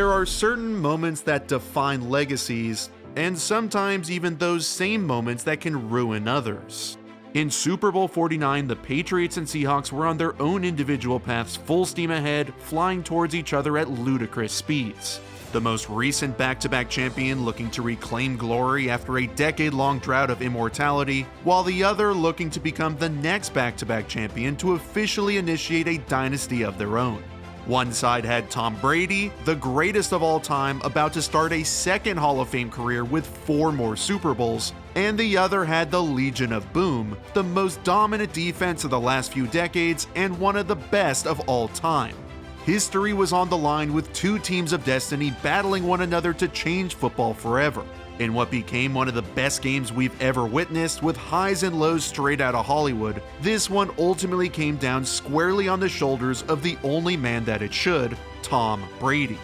there are certain moments that define legacies, and sometimes even those same moments that can ruin others. In Super Bowl 49, the Patriots and Seahawks were on their own individual paths full steam ahead, flying towards each other at ludicrous speeds. The most recent back-to-back champion looking to reclaim glory after a decade-long drought of immortality, while the other looking to become the next back-to-back champion to officially initiate a dynasty of their own. One side had Tom Brady, the greatest of all time, about to start a second Hall of Fame career with 4 more Super Bowls, and the other had the Legion of Boom, the most dominant defense of the last few decades and one of the best of all time. History was on the line with 2 teams of destiny battling one another to change football forever. In what became one of the best games we've ever witnessed, with highs and lows straight out of Hollywood, this one ultimately came down squarely on the shoulders of the only man that it should, Tom Brady.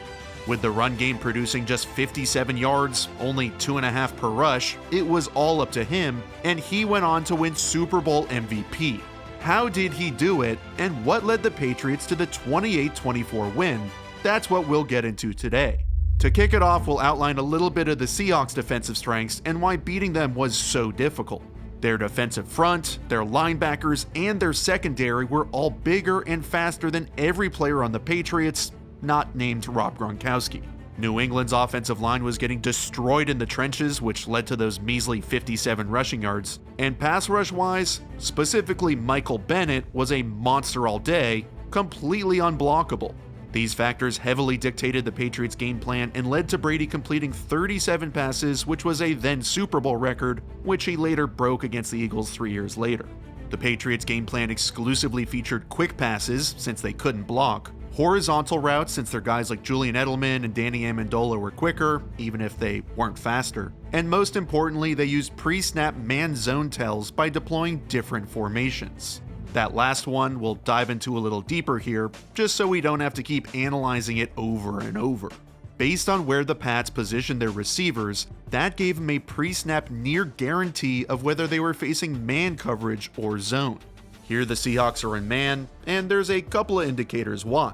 With the run game producing just 57 yards, only 2.5 per rush, it was all up to him, and he went on to win Super Bowl MVP. How did he do it, and what led the Patriots to the 28-24 win? That's what we'll get into today. To kick it off, we'll outline a little bit of the Seahawks' defensive strengths and why beating them was so difficult. Their defensive front, their linebackers, and their secondary were all bigger and faster than every player on the Patriots, not named Rob Gronkowski. New England's offensive line was getting destroyed in the trenches, which led to those measly 57 rushing yards. And pass rush-wise, specifically Michael Bennett was a monster all day, completely unblockable. These factors heavily dictated the Patriots' game plan and led to Brady completing 37 passes, which was a then Super Bowl record, which he later broke against the Eagles 3 years later. The Patriots' game plan exclusively featured quick passes, since they couldn't block, horizontal routes, since their guys like Julian Edelman and Danny Amendola were quicker, even if they weren't faster, and most importantly, they used pre-snap man-zone tells by deploying different formations. That last one we'll dive into a little deeper here, just so we don't have to keep analyzing it over and over. Based on where the Pats positioned their receivers, that gave them a pre-snap near guarantee of whether they were facing man coverage or zone. Here the Seahawks are in man, and there's a couple of indicators why.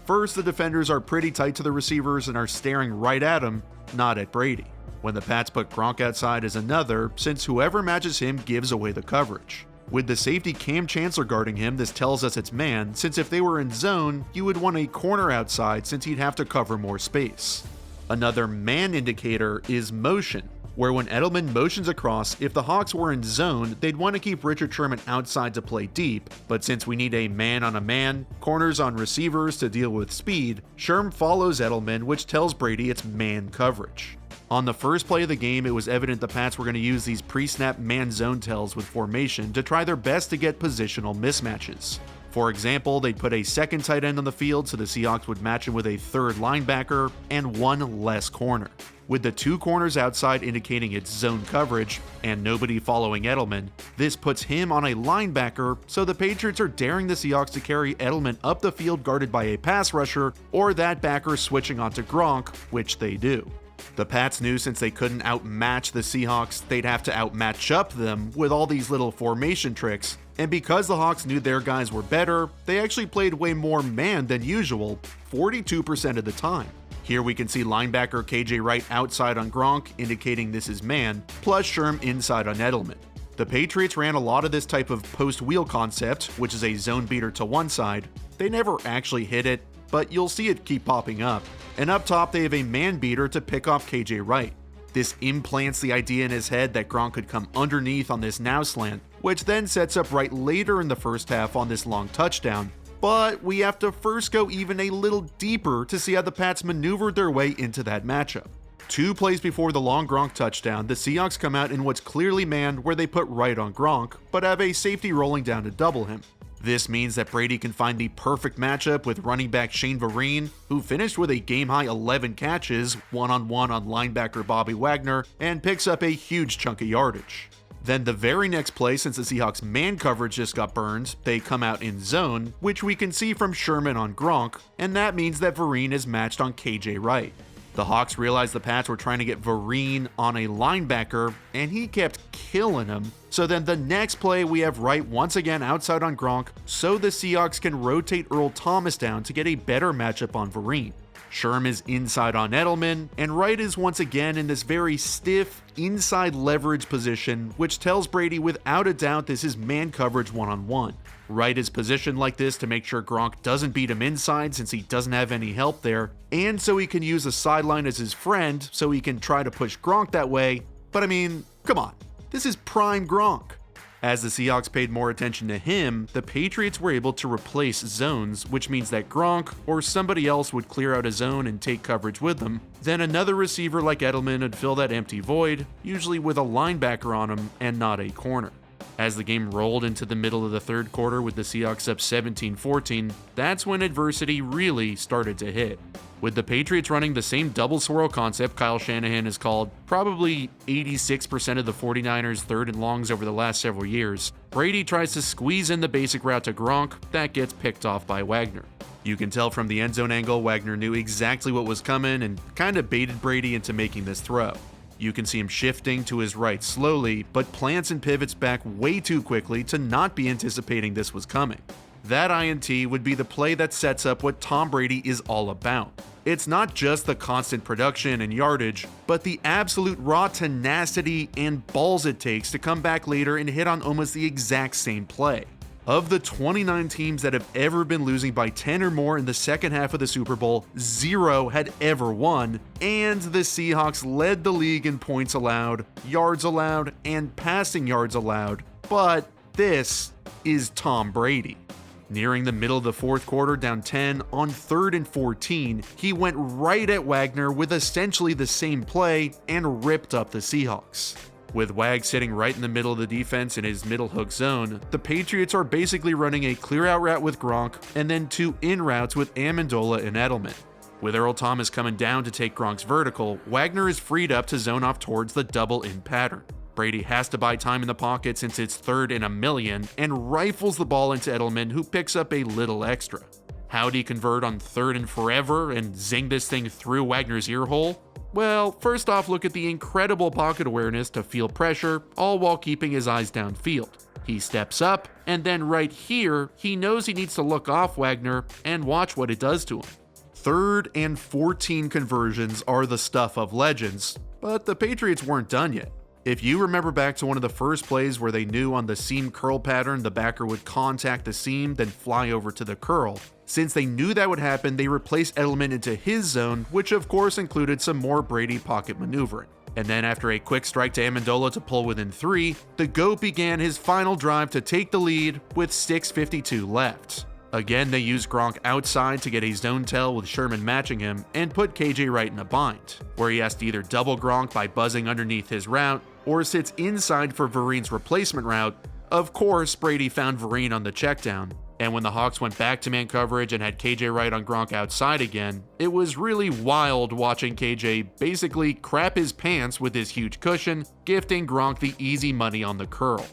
First, the defenders are pretty tight to the receivers and are staring right at him, not at Brady. When the Pats put Gronk outside is another, since whoever matches him gives away the coverage. With the safety Cam Chancellor guarding him, this tells us it's man, since if they were in zone, you would want a corner outside since he'd have to cover more space. Another man indicator is motion, where when Edelman motions across, if the Hawks were in zone, they'd want to keep Richard Sherman outside to play deep, but since we need a man on a man, corners on receivers to deal with speed, Sherm follows Edelman, which tells Brady it's man coverage. On the first play of the game, it was evident the Pats were going to use these pre-snap man-zone tells with formation to try their best to get positional mismatches. For example, they'd put a second tight end on the field so the Seahawks would match him with a third linebacker and one less corner. With the 2 corners outside indicating it's zone coverage and nobody following Edelman, this puts him on a linebacker, so the Patriots are daring the Seahawks to carry Edelman up the field guarded by a pass rusher or that backer switching onto Gronk, which they do. The Pats knew since they couldn't outmatch the Seahawks, they'd have to outmatch up them with all these little formation tricks, and because the Hawks knew their guys were better, they actually played way more man than usual, 42% of the time. Here we can see linebacker KJ Wright outside on Gronk, indicating this is man, plus Sherm inside on Edelman. The Patriots ran a lot of this type of post-wheel concept, which is a zone beater to one side. They never actually hit it, but you'll see it keep popping up. And up top, they have a man beater to pick off KJ Wright. This implants the idea in his head that Gronk could come underneath on this now slant, which then sets up Wright later in the first half on this long touchdown. But we have to first go even a little deeper to see how the Pats maneuvered their way into that matchup. 2 plays before the long Gronk touchdown, the Seahawks come out in what's clearly man where they put Wright on Gronk, but have a safety rolling down to double him. This means that Brady can find the perfect matchup with running back Shane Vereen, who finished with a game-high 11 catches, one-on-one on linebacker Bobby Wagner, and picks up a huge chunk of yardage. Then the very next play, since the Seahawks man coverage just got burned, they come out in zone, which we can see from Sherman on Gronk, and that means that Vereen is matched on KJ Wright. The Hawks realized the Pats were trying to get Vereen on a linebacker, and he kept killing him. So then the next play, we have Wright once again outside on Gronk, so the Seahawks can rotate Earl Thomas down to get a better matchup on Vereen. Sherm is inside on Edelman, and Wright is once again in this very stiff, inside leverage position, which tells Brady without a doubt this is man coverage one-on-one. Wright is positioned like this to make sure Gronk doesn't beat him inside since he doesn't have any help there, and so he can use the sideline as his friend so he can try to push Gronk that way, but I mean, come on, this is prime Gronk. As the Seahawks paid more attention to him, the Patriots were able to replace zones, which means that Gronk or somebody else would clear out a zone and take coverage with them. Then another receiver like Edelman would fill that empty void, usually with a linebacker on him and not a corner. As the game rolled into the middle of the third quarter with the Seahawks up 17-14, that's when adversity really started to hit. With the Patriots running the same double swirl concept Kyle Shanahan has called probably 86% of the 49ers' third and longs over the last several years, Brady tries to squeeze in the basic route to Gronk that gets picked off by Wagner. You can tell from the end zone angle Wagner knew exactly what was coming and kind of baited Brady into making this throw. You can see him shifting to his right slowly, but plants and pivots back way too quickly to not be anticipating this was coming. That INT would be the play that sets up what Tom Brady is all about. It's not just the constant production and yardage, but the absolute raw tenacity and balls it takes to come back later and hit on almost the exact same play. Of the 29 teams that have ever been losing by 10 or more in the second half of the Super Bowl, 0 had ever won, and the Seahawks led the league in points allowed, yards allowed, and passing yards allowed. But this is Tom Brady. Nearing the middle of the fourth quarter, down 10 on 3rd and 14, he went right at Wagner with essentially the same play and ripped up the Seahawks. With Wag sitting right in the middle of the defense in his middle hook zone, the Patriots are basically running a clear out route with Gronk and then 2 in routes with Amendola and Edelman. With Earl Thomas coming down to take Gronk's vertical, Wagner is freed up to zone off towards the double in pattern. Brady has to buy time in the pocket since it's 3rd and a million and rifles the ball into Edelman, who picks up a little extra. How'd he convert on 3rd and forever and zing this thing through Wagner's ear hole? Well, first off, look at the incredible pocket awareness to feel pressure, all while keeping his eyes downfield. He steps up, and then right here, he knows he needs to look off Wagner and watch what it does to him. 3rd and 14 conversions are the stuff of legends, but the Patriots weren't done yet. If you remember back to one of the first plays where they knew on the seam curl pattern the backer would contact the seam, then fly over to the curl, since they knew that would happen, they replaced Edelman into his zone, which of course included some more Brady pocket maneuvering. And then after a quick strike to Amendola to pull within 3, the GOAT began his final drive to take the lead with 6:52 left. Again, they used Gronk outside to get a zone tell with Sherman matching him and put KJ Wright in a bind, where he has to either double Gronk by buzzing underneath his route or sits inside for Vereen's replacement route. Of course, Brady found Vereen on the checkdown, and when the Hawks went back to man coverage and had KJ Wright on Gronk outside again, it was really wild watching KJ basically crap his pants with his huge cushion, gifting Gronk the easy money on the curl.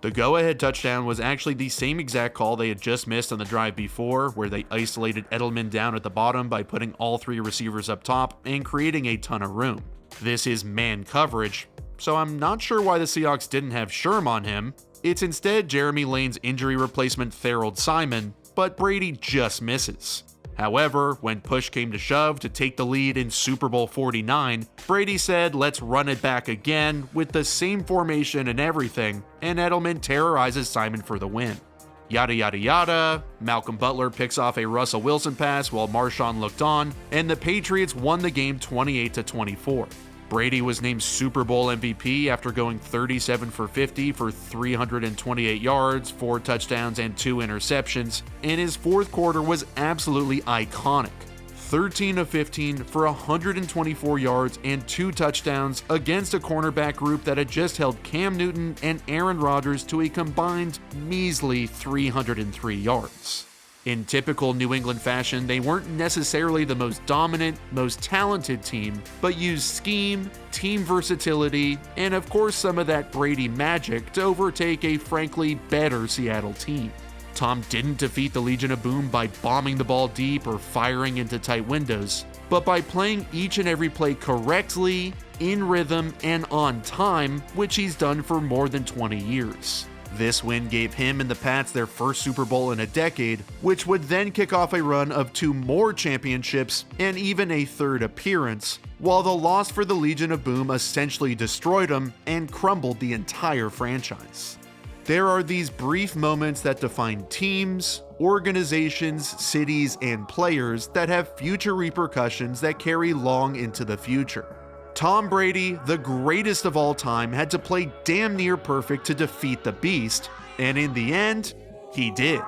The go-ahead touchdown was actually the same exact call they had just missed on the drive before, where they isolated Edelman down at the bottom by putting all 3 receivers up top and creating a ton of room. This is man coverage, so I'm not sure why the Seahawks didn't have Sherm on him. It's instead Jeremy Lane's injury replacement Tharold Simon, but Brady just misses. However, when push came to shove to take the lead in Super Bowl 49, Brady said, "Let's run it back again," with the same formation and everything, and Edelman terrorizes Simon for the win. Yada yada yada, Malcolm Butler picks off a Russell Wilson pass while Marshawn looked on, and the Patriots won the game 28-24. Brady was named Super Bowl MVP after going 37 for 50 for 328 yards, 4 touchdowns, and 2 interceptions, and his fourth quarter was absolutely iconic. 13 of 15 for 124 yards and 2 touchdowns against a cornerback group that had just held Cam Newton and Aaron Rodgers to a combined measly 303 yards. In typical New England fashion, they weren't necessarily the most dominant, most talented team, but used scheme, team versatility, and of course some of that Brady magic to overtake a frankly better Seattle team. Tom didn't defeat the Legion of Boom by bombing the ball deep or firing into tight windows, but by playing each and every play correctly, in rhythm, and on time, which he's done for more than 20 years. This win gave him and the Pats their first Super Bowl in a decade, which would then kick off a run of 2 more championships and even a 3rd appearance, while the loss for the Legion of Boom essentially destroyed him and crumbled the entire franchise. There are these brief moments that define teams, organizations, cities, and players that have future repercussions that carry long into the future. Tom Brady, the greatest of all time, had to play damn near perfect to defeat the Beast, and in the end, he did.